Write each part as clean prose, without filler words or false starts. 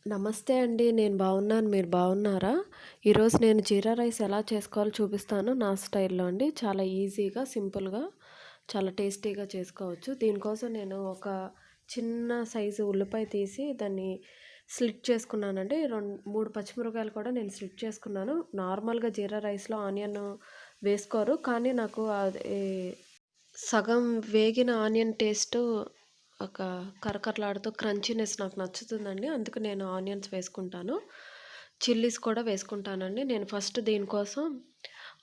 నమస్తే అండి. నేను బాగున్నాను. మీరు బాగున్నారా? ఈరోజు నేను జీరా రైస్ ఎలా చేసుకోవాలో చూపిస్తాను నా స్టైల్‌లో అండి. చాలా ఈజీగా, సింపుల్‌గా, చాలా టేస్టీగా చేసుకోవచ్చు. దీనికోసం నేను ఒక చిన్న సైజు ఉల్లిపాయ తీసి దాన్ని స్లిట్ చేసుకున్నానండి. 3 పచ్చిమిరపకాయలు కూడా నేను స్లిట్ చేసుకున్నాను. నార్మల్‌గా జీరా రైస్‌లో ఆనియన్ వేసుకోరు. కానీ నాకు అది సగం వేగిన ఆనియన్ టేస్టు ఒక కరకరలాడుతూ క్రంచీనెస్ నాకు నచ్చుతుందండి. అందుకు నేను ఆనియన్స్ వేసుకుంటాను. చిల్లీస్ కూడా వేసుకుంటానండి. నేను ఫస్ట్ దీనికోసం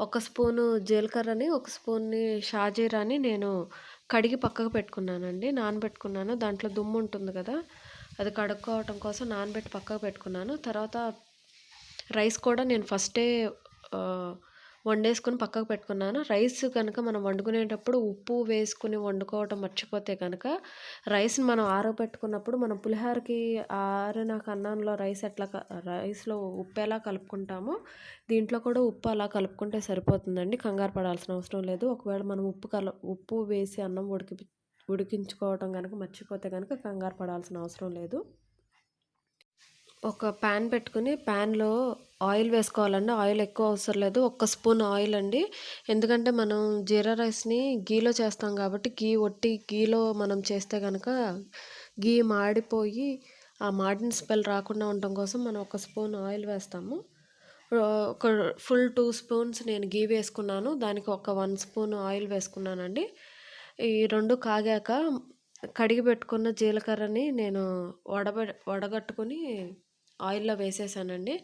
ఒక స్పూను జీలకర్రని, ఒక స్పూన్‌ని షాజీరాని నేను కడిగి పక్కకు పెట్టుకున్నానండి. నానబెట్టుకున్నాను. దాంట్లో దుమ్ము ఉంటుంది కదా! అది కడుక్కోవటం కోసం నానబెట్టి పక్కకు పెట్టుకున్నాను. తర్వాత రైస్ కూడా నేను ఫస్టే ఆహ్, వండేసుకొని పక్కకు పెట్టుకున్నాను. రైస్ గనక మనం వండుకునేటప్పుడు ఉప్పు వేసుకొని వండుకోవటం మర్చిపోతే గనక, రైస్‌ని మనం ఆరబెట్టుకున్నప్పుడు మనం పులిహోరకి ఆరిన అన్నంలో రైస్‌లో ఉప్పు ఎలా కలుపుకుంటామో, దీంట్లో కూడా ఉప్పు అలా కలుపుకుంటే సరిపోతుందండి. కంగారు పడాల్సిన అవసరం లేదు. ఒకవేళ మనం ఉప్పు వేసి అన్నం ఉడికించుకోవటం గనక మర్చిపోతే గనక కంగారు పడాల్సిన అవసరం లేదు. ఒక ప్యాన్ పెట్టుకొని ప్యాన్‌లో ఆయిల్ వేసుకోవాలండి. ఆయిల్ ఎక్కువ అవసరం లేదు. ఒక్క స్పూన్ ఆయిల్ అండి. ఎందుకంటే మనం జీరా రైస్‌ని గీలో చేస్తాం కాబట్టి ఒట్టి గీలో మనం చేస్తే గనక గీ మాడిపోయి ఆ మాడిన స్మెల్ రాకుండా ఉండటం కోసం మనం ఒక స్పూన్ ఆయిల్ వేస్తాము. ఒక ఫుల్ 2 స్పూన్స్ నేను గీ వేసుకున్నాను. దానికి ఒక 1 స్పూన్ ఆయిల్ వేసుకున్నానండి. ఈ 2 కాగాక కడిగి పెట్టుకున్న జీలకర్రని నేను వడగట్టుకొని ఆయిల్‌లో వేసేసానండి.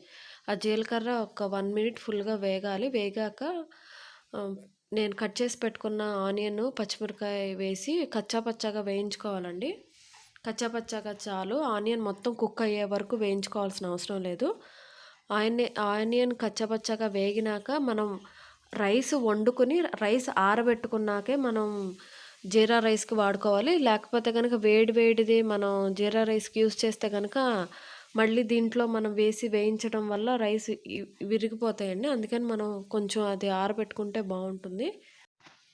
ఆ జీలకర్ర ఒక 1 మినిట్ ఫుల్‌గా వేగాలి. వేగాక ఆహ్, నేను కట్ చేసి పెట్టుకున్న ఆనియన్, పచ్చిమిరపకాయ వేసి కచ్చా పచ్చాగా వేయించుకోవాలండి. కచ్చా పచ్చాగా చాలు. ఆనియన్ మొత్తం కుక్ అయ్యే వరకు వేయించుకోవాల్సిన అవసరం లేదు. ఆనియన్ కచ్చా పచ్చాగా వేగినాక మనం రైస్ వండుకొని, రైస్ ఆరబెట్టుకున్నాకే మనం జీరా రైస్‌కి వాడుకోవాలి. లేకపోతే గనక వేడి వేడిది మనం జీరా రైస్‌కి యూజ్ చేస్తే గనక మళ్ళీ దీంట్లో మనం వేసి వేయించడం వల్ల రైస్ విరిగిపోతాయండి. అందుకని మనం కొంచెం అది ఆరబెట్టుకుంటే బావుంటుంది.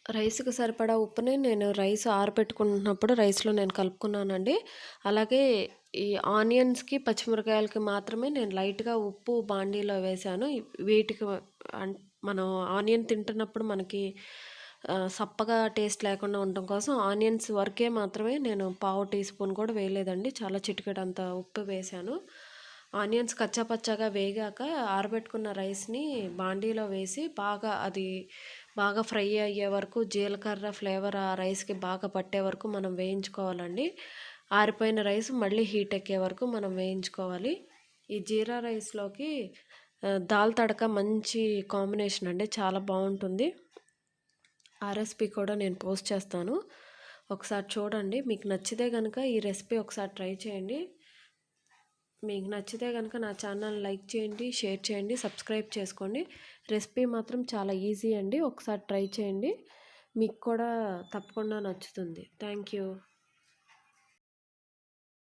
రైస్‌కి సరిపడా ఉప్పుని నేను రైస్ ఆరబెట్టుకుంటున్నప్పుడు రైస్‌లో నేను కలుపుకున్నానండి. అలాగే ఈ ఆనియన్స్‌కి, పచ్చిమిరపకాయలకి మాత్రమే నేను లైట్‌గా ఉప్పు బాండీలో వేశాను. వీటికి అన్ మనం ఆనియన్ తింటున్నప్పుడు మనకి సప్పగా టేస్ట్ లేకుండా ఉండటం కోసం ఆనియన్స్ వరకే మాత్రమే నేను పావు టీ స్పూన్ కూడా వేయలేదండి. చాలా చిటికెడంత ఉప్పు వేశాను. ఆనియన్స్ కచ్చా పచ్చాగా వేగాక ఆరబెట్టుకున్న రైస్‌ని బాండీలో వేసి బాగా ఫ్రై అయ్యే వరకు జీలకర్ర ఫ్లేవర్ ఆ రైస్‌కి బాగా పట్టే వరకు మనం వేయించుకోవాలండి. ఆరిపోయిన రైస్ మళ్ళీ హీట్ ఎక్కే వరకు మనం వేయించుకోవాలి. ఈ జీరా రైస్‌లోకి దాల్ తడక మంచి కాంబినేషన్ అండి. చాలా బావుంటుంది. ఆ రెసిపీ కూడా నేను పోస్ట్ చేస్తాను. ఒకసారి చూడండి. మీకు నచ్చితే గనక ఈ రెసిపీ ఒకసారి ట్రై చేయండి. మీకు నచ్చితే గనక నా ఛానల్ లైక్ చేయండి, షేర్ చేయండి, సబ్స్క్రైబ్ చేసుకోండి. రెసిపీ మాత్రం చాలా ఈజీ అండి. ఒకసారి ట్రై చేయండి. మీకు కూడా తప్పకుండా నచ్చుతుంది. Thank you.